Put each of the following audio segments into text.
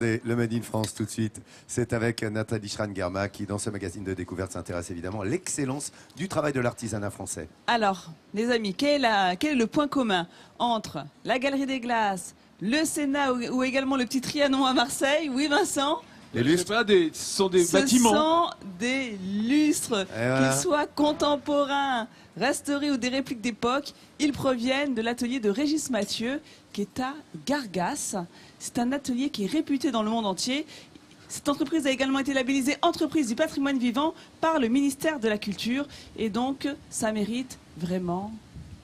Et le Made in France tout de suite, c'est avec Nathalie Schran-Germa qui, dans ce magazine de découverte, s'intéresse évidemment à l'excellence du travail de l'artisanat français. Alors, les amis, quel est le point commun entre la Galerie des Glaces, le Sénat ou également le petit Trianon à Marseille? Oui, Vincent? Les Je sais lustres, pas, ce sont des bâtiments. Ce sont des lustres, voilà. qu'ils soient contemporains, restaurés ou des répliques d'époque. Ils proviennent de l'atelier de Régis Mathieu, qui est à Gargas. C'est un atelier qui est réputé dans le monde entier. Cette entreprise a également été labellisée Entreprise du patrimoine vivant par le ministère de la Culture. Et donc, ça mérite vraiment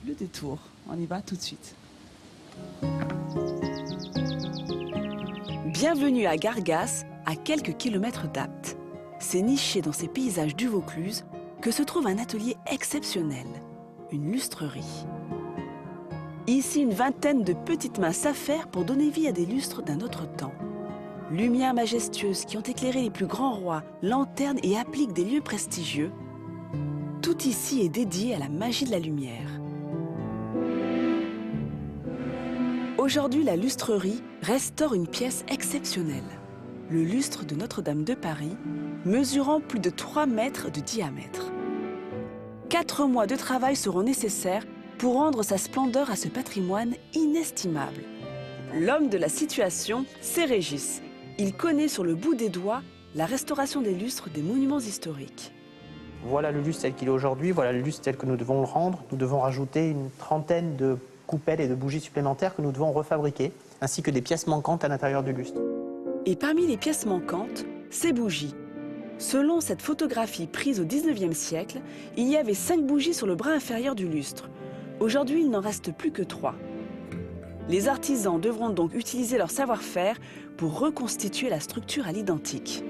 le détour. On y va tout de suite. Bienvenue à Gargas, à quelques kilomètres d'Apt. C'est niché dans ces paysages du Vaucluse que se trouve un atelier exceptionnel, une lustrerie. Ici, une vingtaine de petites mains s'affairent pour donner vie à des lustres d'un autre temps. Lumières majestueuses qui ont éclairé les plus grands rois, lanternes et appliques des lieux prestigieux. Tout ici est dédié à la magie de la lumière. Aujourd'hui, la lustrerie restaure une pièce exceptionnelle. Le lustre de Notre-Dame de Paris, mesurant plus de 3 mètres de diamètre. 4 mois de travail seront nécessaires pour rendre sa splendeur à ce patrimoine inestimable. L'homme de la situation, c'est Régis. Il connaît sur le bout des doigts la restauration des lustres des monuments historiques. Voilà le lustre tel qu'il est aujourd'hui, voilà le lustre tel que nous devons le rendre. Nous devons rajouter une trentaine de coupelles et de bougies supplémentaires que nous devons refabriquer, ainsi que des pièces manquantes à l'intérieur du lustre. Et parmi les pièces manquantes, ces bougies. Selon cette photographie prise au 19e siècle, il y avait 5 bougies sur le bras inférieur du lustre. Aujourd'hui, il n'en reste plus que 3. Les artisans devront donc utiliser leur savoir-faire pour reconstituer la structure à l'identique.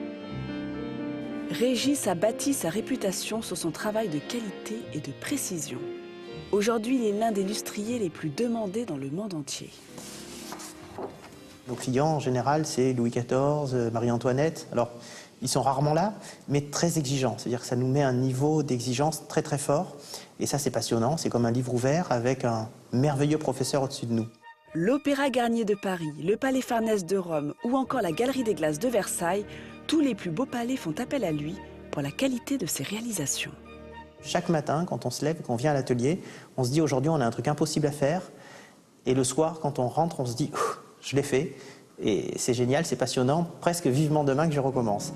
Régis a bâti sa réputation sur son travail de qualité et de précision. Aujourd'hui, il est l'un des lustriers les plus demandés dans le monde entier. Nos clients, en général, c'est Louis XIV, Marie-Antoinette. Alors, ils sont rarement là, mais très exigeants. C'est-à-dire que ça nous met un niveau d'exigence très très fort. Et ça, c'est passionnant. C'est comme un livre ouvert avec un merveilleux professeur au-dessus de nous. L'Opéra Garnier de Paris, le Palais Farnèse de Rome ou encore la Galerie des Glaces de Versailles, tous les plus beaux palais font appel à lui pour la qualité de ses réalisations. Chaque matin, quand on se lève et qu'on vient à l'atelier, on se dit aujourd'hui, on a un truc impossible à faire. Et le soir, quand on rentre, on se dit je l'ai fait. Et c'est génial, c'est passionnant, presque vivement demain que je recommence.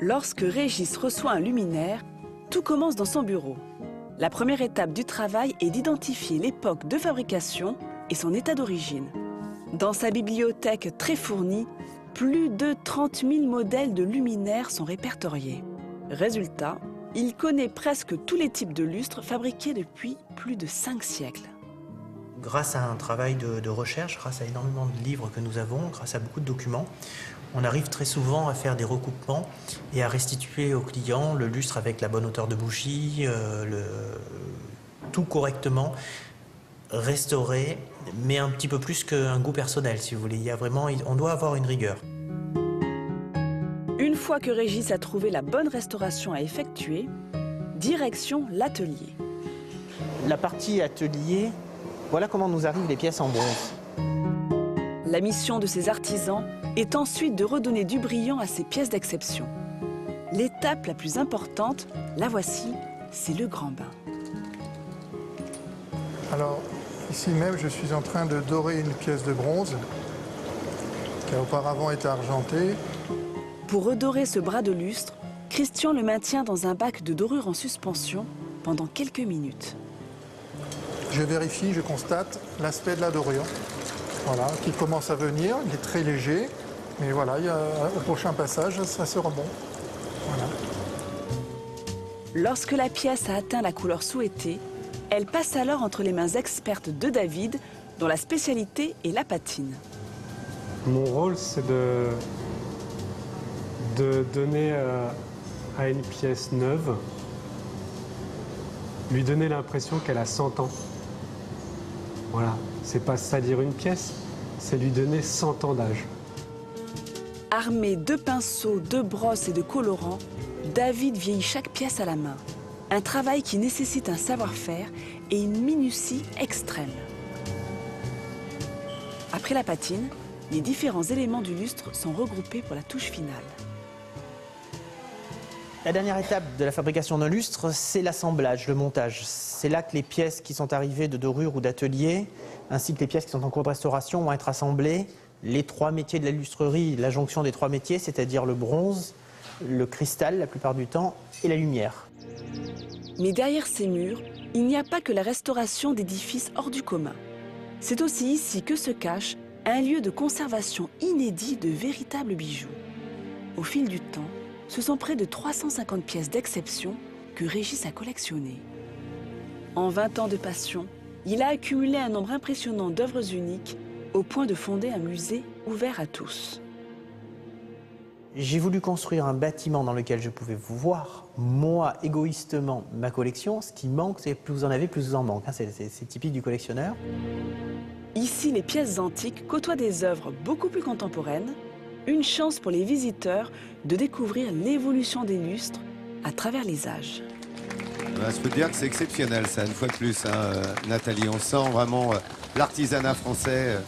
Lorsque Régis reçoit un luminaire, tout commence dans son bureau. La première étape du travail est d'identifier l'époque de fabrication et son état d'origine. Dans sa bibliothèque très fournie, plus de 30 000 modèles de luminaires sont répertoriés. Résultat, il connaît presque tous les types de lustres fabriqués depuis plus de 5 siècles. Grâce à un travail de recherche, grâce à énormément de livres que nous avons, grâce à beaucoup de documents, on arrive très souvent à faire des recoupements et à restituer aux clients le lustre avec la bonne hauteur de bougie, tout correctement, restauré, mais un petit peu plus qu'un goût personnel, si vous voulez. On doit avoir une rigueur. Une fois que Régis a trouvé la bonne restauration à effectuer, direction l'atelier. La partie atelier, voilà comment nous arrivent les pièces en bronze. La mission de ces artisans est ensuite de redonner du brillant à ces pièces d'exception. L'étape la plus importante, la voici, c'est le grand bain. Alors, ici même, je suis en train de dorer une pièce de bronze qui a auparavant été argentée. Pour redorer ce bras de lustre, Christian le maintient dans un bac de dorure en suspension pendant quelques minutes. Je vérifie, je constate l'aspect de la dorure. Voilà, qui commence à venir, il est très léger. Mais voilà, au prochain passage, ça sera bon. Voilà. Lorsque la pièce a atteint la couleur souhaitée, elle passe alors entre les mains expertes de David, dont la spécialité est la patine. Mon rôle, c'est de donner à une pièce neuve, lui donner l'impression qu'elle a 100 ans. Voilà, c'est pas salir une pièce, c'est lui donner 100 ans d'âge. Armé de pinceaux, de brosses et de colorants, David vieillit chaque pièce à la main. Un travail qui nécessite un savoir-faire et une minutie extrême. Après la patine, les différents éléments du lustre sont regroupés pour la touche finale. La dernière étape de la fabrication d'un lustre, c'est l'assemblage, le montage. C'est là que les pièces qui sont arrivées de dorure ou d'atelier, ainsi que les pièces qui sont en cours de restauration, vont être assemblées. Les 3 métiers de la lustrerie, la jonction des 3 métiers, c'est-à-dire le bronze, le cristal la plupart du temps, et la lumière. Mais derrière ces murs, il n'y a pas que la restauration d'édifices hors du commun. C'est aussi ici que se cache un lieu de conservation inédit de véritables bijoux. Au fil du temps, ce sont près de 350 pièces d'exception que Régis a collectionnées. En 20 ans de passion, il a accumulé un nombre impressionnant d'œuvres uniques au point de fonder un musée ouvert à tous. J'ai voulu construire un bâtiment dans lequel je pouvais voir, moi, égoïstement, ma collection. Ce qui manque, c'est plus vous en avez, plus vous en manque. C'est typique du collectionneur. Ici, les pièces antiques côtoient des œuvres beaucoup plus contemporaines, une chance pour les visiteurs de découvrir l'évolution des lustres à travers les âges. Je peux te dire que c'est exceptionnel, ça, une fois de plus, hein, Nathalie. On sent vraiment l'artisanat français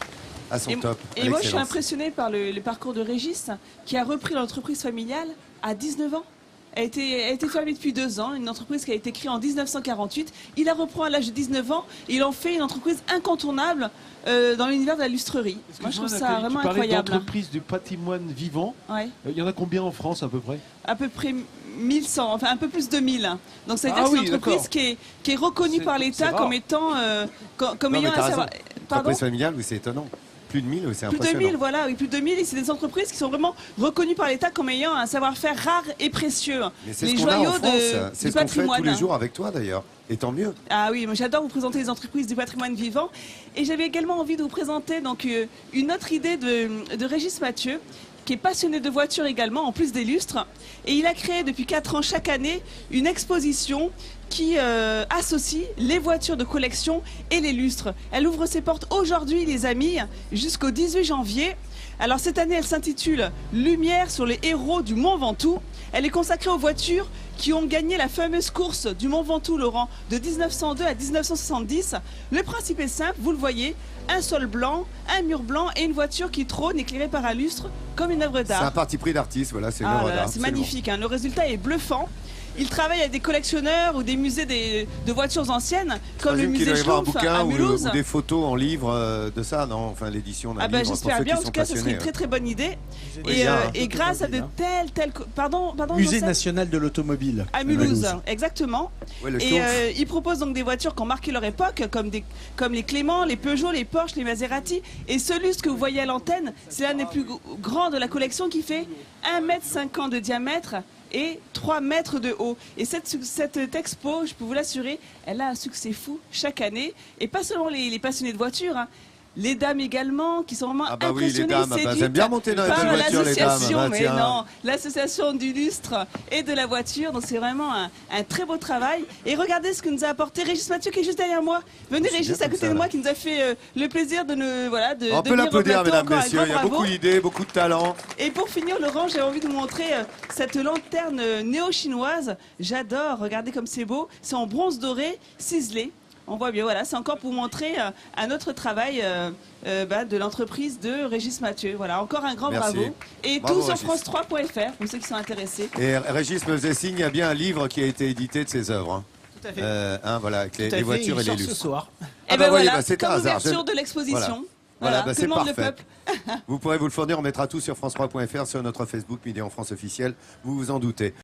à son top. Et moi, je suis impressionnée par le parcours de Régis, qui a repris l'entreprise familiale à 19 ans. Elle a été fermée depuis 2 ans, une entreprise qui a été créée en 1948. Il la reprend à l'âge de 19 ans et il en fait une entreprise incontournable dans l'univers de la lustrerie. Moi, je trouve ça vraiment incroyable. D'entreprise du patrimoine vivant. Ouais. Il y en a combien en France à peu près? À peu près 1100, enfin un peu plus de 1000. Donc ça veut dire que c'est une entreprise qui est reconnue par l'État comme étant ayant un savoir. Entreprise familiale, oui, c'est étonnant. Plus de 1000, c'est impressionnant. Plus de 1000, voilà, oui, plus de 1000. Et c'est des entreprises qui sont vraiment reconnues par l'État comme ayant un savoir-faire rare et précieux. Mais c'est les ce qu'on a en joyaux France, c'est du ce qu'on fait patrimoine. tous les jours avec toi d'ailleurs. Et tant mieux. Ah oui, moi j'adore vous présenter les entreprises du patrimoine vivant. Et j'avais également envie de vous présenter donc, une autre idée de Régis Mathieu, qui est passionné de voitures également, en plus des lustres. Et il a créé depuis 4 ans chaque année une exposition qui associe les voitures de collection et les lustres. Elle ouvre ses portes aujourd'hui, les amis, jusqu'au 18 janvier. Alors cette année, elle s'intitule « Lumière sur les héros du Mont Ventoux ». Elle est consacrée aux voitures qui ont gagné la fameuse course du Mont Ventoux, Laurent, de 1902 à 1970. Le principe est simple, vous le voyez, un sol blanc, un mur blanc et une voiture qui trône éclairée par un lustre comme une œuvre d'art. C'est un parti pris d'artiste, voilà, c'est une œuvre d'art. C'est magnifique, hein. Le résultat est bluffant. Il travaille avec des collectionneurs ou des musées de voitures anciennes, comme le musée Schlumpf à Mulhouse. Ou des photos en livre de ça, non? Enfin, l'édition d'un livre. J'espère bien, en tout cas, ce serait une très très bonne idée. Et grâce à de telles... Pardon, Musée national de l'automobile. À Mulhouse, exactement. Ouais, et il propose donc des voitures qui ont marqué leur époque, comme les Clément, les Peugeot, les Porsche, les Maserati. Et ce lustre que vous voyez à l'antenne, c'est l'un des plus grands de la collection qui fait 1,50 m de diamètre et 3 mètres de haut. Et cette expo, je peux vous l'assurer, elle a un succès fou chaque année. Et pas seulement les passionnés de voitures, hein. Les dames également, qui sont vraiment impressionnées, séduites elles aiment bien monter dans les par voitures, les dames. Mais non, l'association du lustre et de la voiture. Donc c'est vraiment un très beau travail. Et regardez ce que nous a apporté Régis Mathieu, qui est juste derrière moi. Venez Régis, à côté de moi, qui nous a fait le plaisir de nous... Voilà, on peut l'applaudir, mesdames, messieurs. Il y a beaucoup d'idées, beaucoup de talent. Et pour finir, Laurent, j'ai envie de vous montrer cette lanterne néo-chinoise. J'adore, regardez comme c'est beau. C'est en bronze doré, ciselé. On voit bien, voilà, c'est encore pour montrer un autre travail de l'entreprise de Régis Mathieu. Voilà, encore un grand bravo. Et bravo, tout sur France3.fr, pour ceux qui sont intéressés. Et Régis me faisait signe, il y a bien un livre qui a été édité de ses œuvres. Hein. Tout à fait. Voilà, avec les voitures et les lustres. Ce soir. Et ben voilà, comme l'ouverture de l'exposition. Voilà, bah, tout le monde, parfait. le peuple. Vous pourrez vous le fournir, on mettra tout sur France3.fr, sur notre Facebook Midi en France officiel, vous vous en doutez.